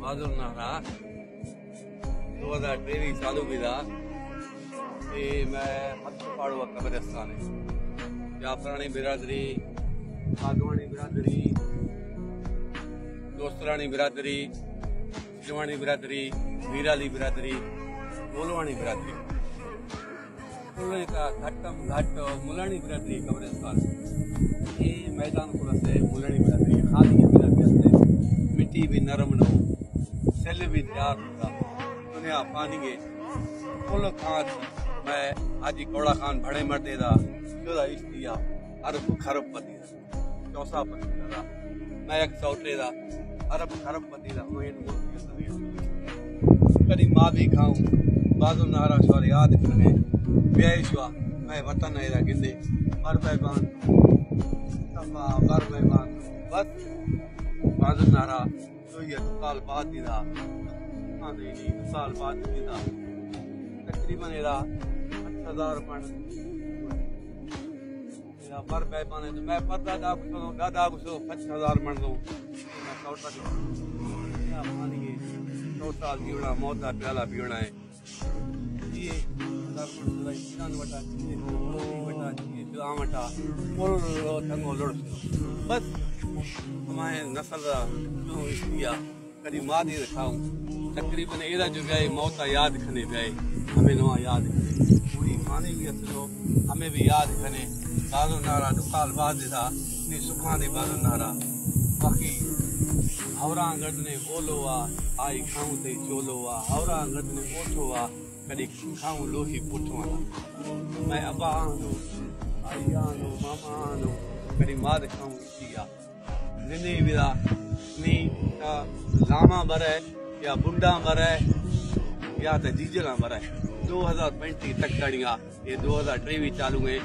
माजुर नारा 2023 चालू किया कि मैं हथ पाड़ुआ कब्रिस्तान है जाफरानी बिरादरी, आगवानी बिरादरी, दोस्तरानी बिरादरी, सिलवानी बिरादरी, मीराली बिरादरी, मोलवानी बिरादरी का घटम घट मुलानी बिरादरी कब्रिस्तान ये मैदान को से मुलानी बिरादरी खाली बिरादरी मिट्टी भी नरम न हो सेल भी तैयार होता दुनिया पानी के फुल खान मैं हाजी कौड़ा खान भड़े मरते दा जोदा इश्तिया अरब खरब पति चौसा पति दा मैं एक सौटे दा अरब खरब पति दा कभी माँ भी खाऊं बाजू नारा शौर याद करने बेशुआ मैं वतन है गिंदे बर बैबान सफा बर बैबान बस बाजू नारा तो ये साल बाद दिदा हाँ नहीं साल बाद दिदा तकरीबन एरा 8000 पण एरा बर बैबान है तो मैं पता दादा कुछ 5000 मन दूं मैं सौटा या पानी के 100 साल जीवना मौत का प्याला पीना है ये बस हमारे नस्ल कभी मादी खाऊं तकरीबन एरा जो गए मौत याद खने गए हमें नवा याद खने पूरी खाने भी असलो हमें भी याद खने बाजू नारा दुकाल बाद था नी सुखानी बाजू नारा बाकी हवरा गड ने बोलो आई खाऊं ते चोलो हवरा गड ने ओठो कभी खाऊं लोही पुठो मैं अबा आनो आई आनो मामा आनो कभी माद खाऊं किया निने विदा नी लामा बरे या बुंडा बरे या तो जीजला बरे 2035 तक कड़िया ये 2023 चालू है